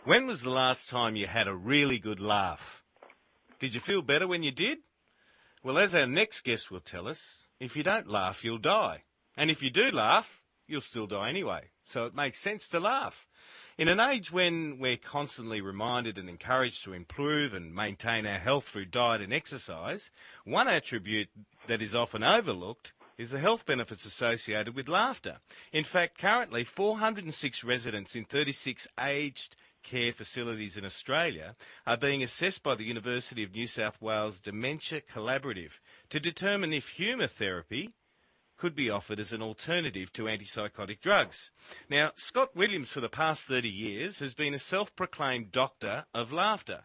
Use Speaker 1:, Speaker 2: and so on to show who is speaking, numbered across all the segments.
Speaker 1: When was the last time you had a really good laugh? Did you feel better when you did? Well, as our next guest will tell us, if you don't laugh, you'll die. And if you do laugh, you'll still die anyway. So it makes sense to laugh. In an age when we're constantly reminded and encouraged to improve and maintain our health through diet and exercise, one attribute that is often overlooked is the health benefits associated with laughter. In fact, currently 406 residents in 36 aged care facilities in Australia are being assessed by the University of New South Wales Dementia Collaborative to determine if humour therapy could be offered as an alternative to antipsychotic drugs. Now, Scott Williams for the past 30 years has been a self-proclaimed doctor of laughter.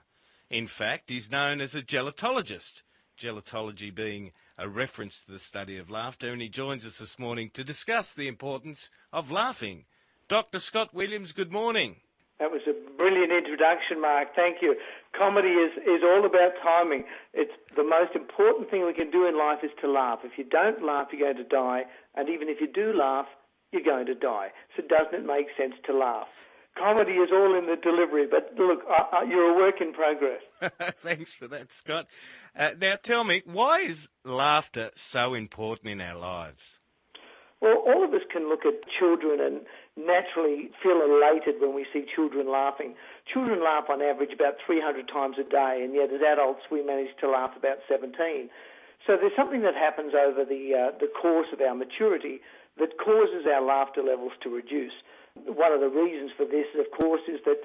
Speaker 1: In fact, he's known as a gelotologist, gelotology being a reference to the study of laughter, and he joins us this morning to discuss the importance of laughing. Dr. Scott Williams, good morning.
Speaker 2: That was a brilliant introduction, Mark. Thank you. Comedy is all about timing. It's the most important thing we can do in life is to laugh. If you don't laugh, you're going to die. And even if you do laugh, you're going to die. So doesn't it make sense to laugh? Comedy is all in the delivery. But look, you're a work in progress.
Speaker 1: Thanks for that, Scott. Now tell me, why is laughter so important in our lives?
Speaker 2: Well, all of us can look at children and naturally feel elated when we see children laughing. Children laugh on average about 300 times a day, and yet as adults we manage to laugh about 17. So there's something that happens over the course of our maturity that causes our laughter levels to reduce. One of the reasons for this, of course, is that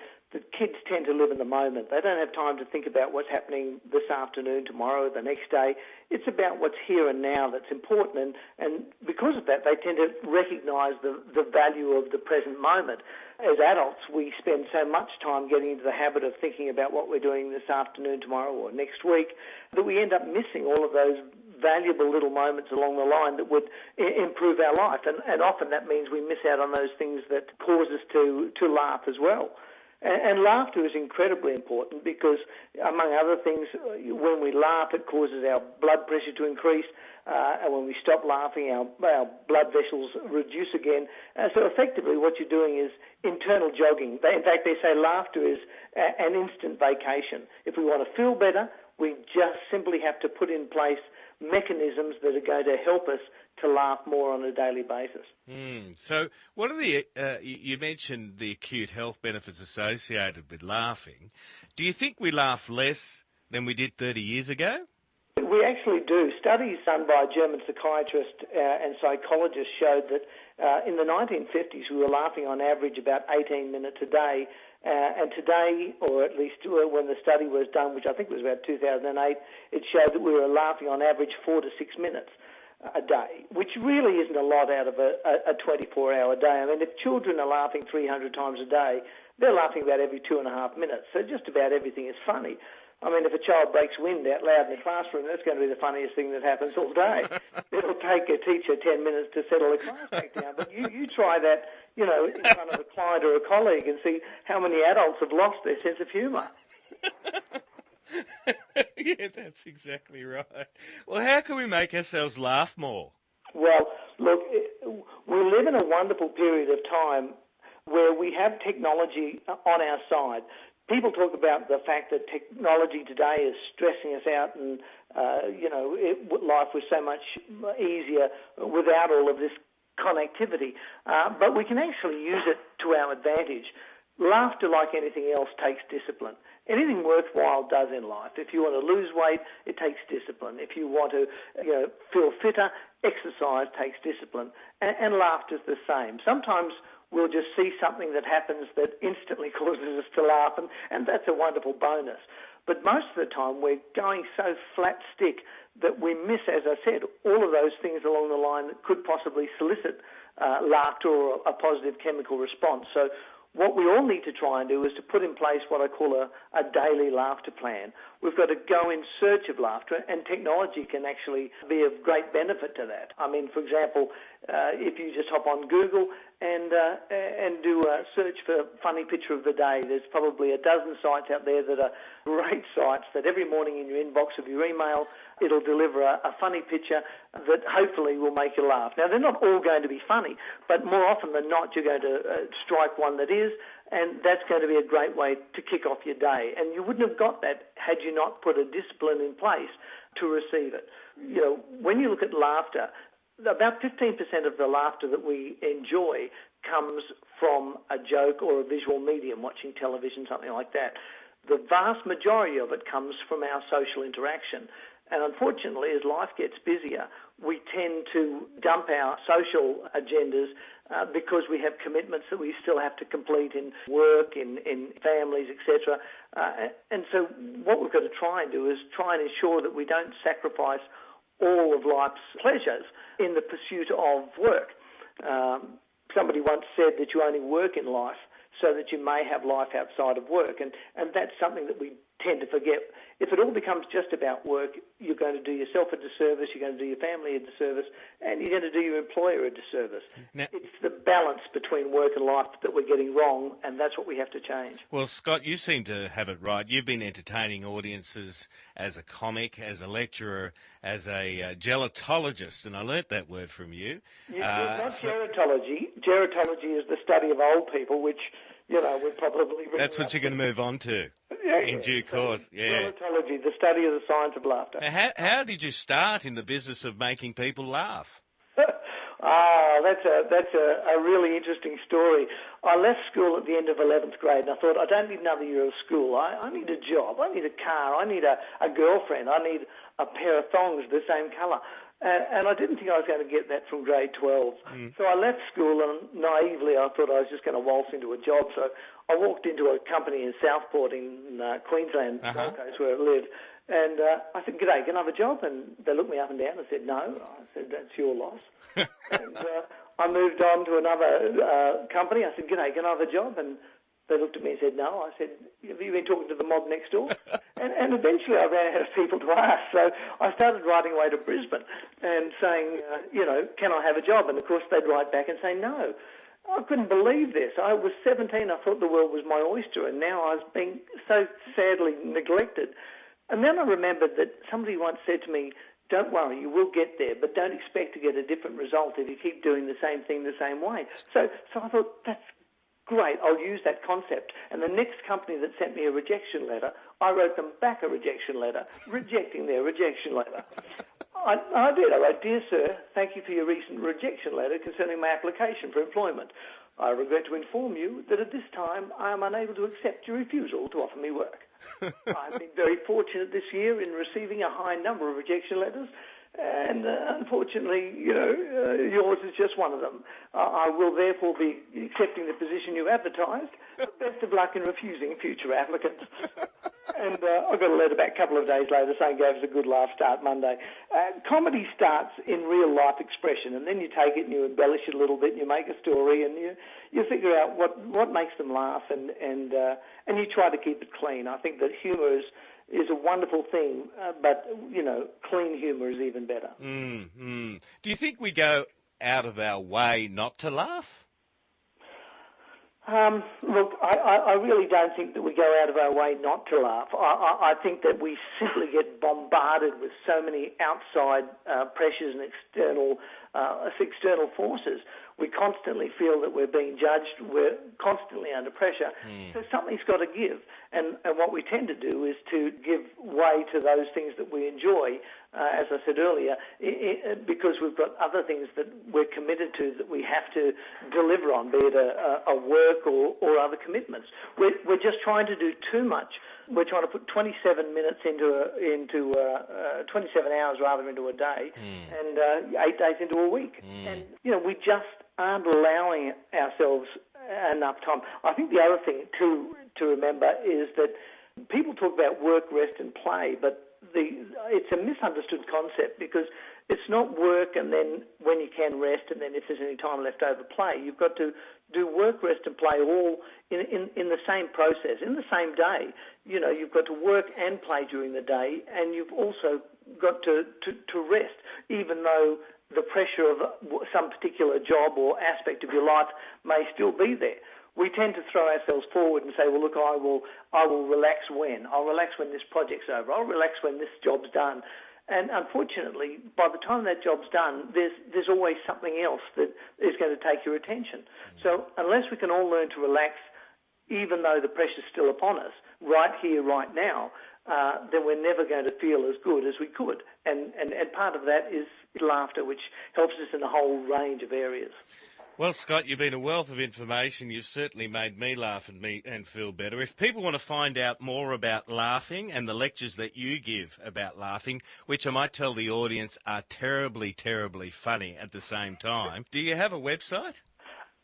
Speaker 2: kids tend to live in the moment. They don't have time to think about what's happening this afternoon, tomorrow, the next day. It's about what's here and now that's important, and because of that, they tend to recognise the value of the present moment. As adults, we spend so much time getting into the habit of thinking about what we're doing this afternoon, tomorrow, or next week, that we end up missing all of those valuable little moments along the line that would improve our life, and often that means we miss out on those things that cause us to laugh as well. And laughter is incredibly important because, among other things, when we laugh, it causes our blood pressure to increase, and when we stop laughing, our blood vessels reduce again. So effectively what you're doing is internal jogging. In fact, they say laughter is an instant vacation. If we want to feel better, we just simply have to put in place mechanisms that are going to help us to laugh more on a daily basis.
Speaker 1: So what are you mentioned the acute health benefits associated with laughing. Do you think we laugh less than we did 30 years ago?
Speaker 2: We actually do. Studies done by a German psychiatrist and psychologists showed that in the 1950s we were laughing on average about 18 minutes a day. And today, or at least when the study was done, which I think was about 2008, it showed that we were laughing on average 4 to 6 minutes a day, which really isn't a lot out of a 24-hour day. I mean, if children are laughing 300 times a day, they're laughing about every 2.5 minutes. So just about everything is funny. I mean, if a child breaks wind out loud in the classroom, that's going to be the funniest thing that happens all day. It'll take a teacher 10 minutes to settle a class back down. But you try that, in front of a client or a colleague and see how many adults have lost their sense of humour.
Speaker 1: Yeah, that's exactly right. Well, how can we make ourselves laugh more?
Speaker 2: Well, look, we live in a wonderful period of time where we have technology on our side. People talk about the fact that technology today is stressing us out and, life was so much easier without all of this connectivity. But we can actually use it to our advantage. Laughter, like anything else, takes discipline. Anything worthwhile does in life. If you want to lose weight, it takes discipline. If you want to feel fitter, exercise takes discipline. And laughter's the same. Sometimes we'll just see something that happens that instantly causes us to laugh, and that's a wonderful bonus. But most of the time we're going so flat stick that we miss, as I said, all of those things along the line that could possibly solicit laughter or a positive chemical response. So what we all need to try and do is to put in place what I call a daily laughter plan. We've got to go in search of laughter, and technology can actually be of great benefit to that. I mean, for example, if you just hop on Google and do a search for funny picture of the day, there's probably a dozen sites out there that are great sites that every morning in your inbox of your email, it'll deliver a funny picture that hopefully will make you laugh. Now, they're not all going to be funny, but more often than not, you're going to strike one that is, And that's going to be a great way to kick off your day. And you wouldn't have got that had you not put a discipline in place to receive it. You know, when you look at laughter, about 15% of the laughter that we enjoy comes from a joke or a visual medium, watching television, something like that. The vast majority of it comes from our social interaction. And unfortunately, as life gets busier, we tend to dump our social agendas because we have commitments that we still have to complete in work, in families, etc. And so what we've got to try and do is try and ensure that we don't sacrifice all of life's pleasures in the pursuit of work. Somebody once said that you only work in life so that you may have life outside of work, and that's something that we tend to forget. If it all becomes just about work, you're going to do yourself a disservice, you're going to do your family a disservice, and you're going to do your employer a disservice. Now, it's the balance between work and life that we're getting wrong, and that's what we have to change.
Speaker 1: Well, Scott, you seem to have it right. You've been entertaining audiences as a comic, as a lecturer, as a gelatologist, and I learnt that word from you.
Speaker 2: Not gerontology. Gerontology is the study of old people, which, you know, we're probably...
Speaker 1: That's what you're going to move on to. In due course, yeah.
Speaker 2: Gerontology, the study of the science of laughter.
Speaker 1: Now, how did you start in the business of making people laugh?
Speaker 2: That's a really interesting story. I left school at the end of 11th grade, and I thought, I don't need another year of school. I need a job. I need a car. I need a girlfriend. I need a pair of thongs the same colour. And I didn't think I was going to get that from grade 12. So I left school, and naively I thought I was just going to waltz into a job. So I walked into a company in Southport in Queensland, Gold Coast, where I live. And I said, "G'day, can I have a job?" And they looked me up and down and said, "No." I said, "That's your loss." And I moved on to another company. I said, "G'day, can I have a job?" And they looked at me and said, "No." I said, "Have you been talking to the mob next door?" and eventually I ran out of people to ask. So I started writing away to Brisbane and saying, "Can I have a job?" And of course they'd write back and say, "No." I couldn't believe this. I was 17. I thought the world was my oyster, and now I was being so sadly neglected. And then I remembered that somebody once said to me, "Don't worry, you will get there, but don't expect to get a different result if you keep doing the same thing the same way." So I thought, that's great, I'll use that concept. And the next company that sent me a rejection letter, I wrote them back a rejection letter, rejecting their rejection letter. I did. I wrote, "Dear sir, thank you for your recent rejection letter concerning my application for employment. I regret to inform you that at this time I am unable to accept your refusal to offer me work. I've been very fortunate this year in receiving a high number of rejection letters, and unfortunately, yours is just one of them. I will therefore be accepting the position you advertised. Best of luck in refusing future applicants." And I got a letter back a couple of days later saying, "Gave us a good laugh, start Monday." Comedy starts in real life expression, and then you take it and you embellish it a little bit, and you make a story, and you figure out what makes them laugh, and you try to keep it clean. I think that humour is a wonderful thing, but clean humour is even better.
Speaker 1: Do you think we go out of our way not to laugh?
Speaker 2: Look, I really don't think that we go out of our way not to laugh. I think that we simply get bombarded with so many outside pressures and external forces. We constantly feel that we're being judged. We're constantly under pressure. So something's got to give. And what we tend to do is to give way to those things that we enjoy, as I said earlier, because we've got other things that we're committed to that we have to deliver on, be it a work or other commitments. We're just trying to do too much. We're trying to put 27 minutes into 27 hours rather into a day, and 8 days into a week. And we just aren't allowing ourselves enough time. I think the other thing to remember is that people talk about work, rest, and play, but it's a misunderstood concept, because it's not work and then when you can rest, and then if there's any time left over, play. You've got to do work, rest, and play all in the same process, in the same day. You've got to work and play during the day, and you've also got to rest, even though the pressure of some particular job or aspect of your life may still be there. We tend to throw ourselves forward and say, "Well, look, I will relax when? I'll relax when this project's over. I'll relax when this job's done." And unfortunately, by the time that job's done, there's always something else that is going to take your attention. So unless we can all learn to relax, even though the pressure's still upon us, right here, right now, then we're never going to feel as good as we could. And part of that is laughter, which helps us in a whole range of areas.
Speaker 1: Well, Scott, you've been a wealth of information. You've certainly made me laugh and feel better. If people want to find out more about laughing and the lectures that you give about laughing, which I might tell the audience are terribly, terribly funny at the same time, do you have a website?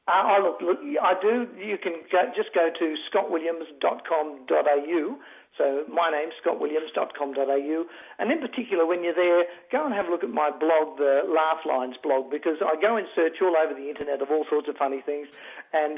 Speaker 2: Look, I do. You can just go to scottwilliams.com.au. So my name's scottwilliams.com.au. And in particular, when you're there, go and have a look at my blog, the Laugh Lines blog, because I go and search all over the internet of all sorts of funny things. And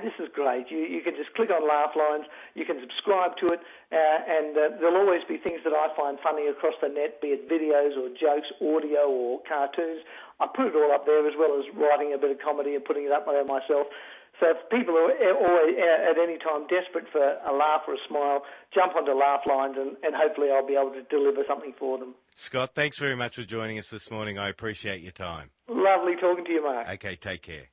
Speaker 2: this is great. You can just click on Laugh Lines. You can subscribe to it. And there'll always be things that I find funny across the net, be it videos or jokes, audio or cartoons. I put it all up there, as well as writing a bit of comedy and putting it up there myself. So if people are always, at any time, desperate for a laugh or a smile, jump onto Laugh Lines and hopefully I'll be able to deliver something for them.
Speaker 1: Scott, thanks very much for joining us this morning. I appreciate your time.
Speaker 2: Lovely talking to you, Mark.
Speaker 1: Okay, take care.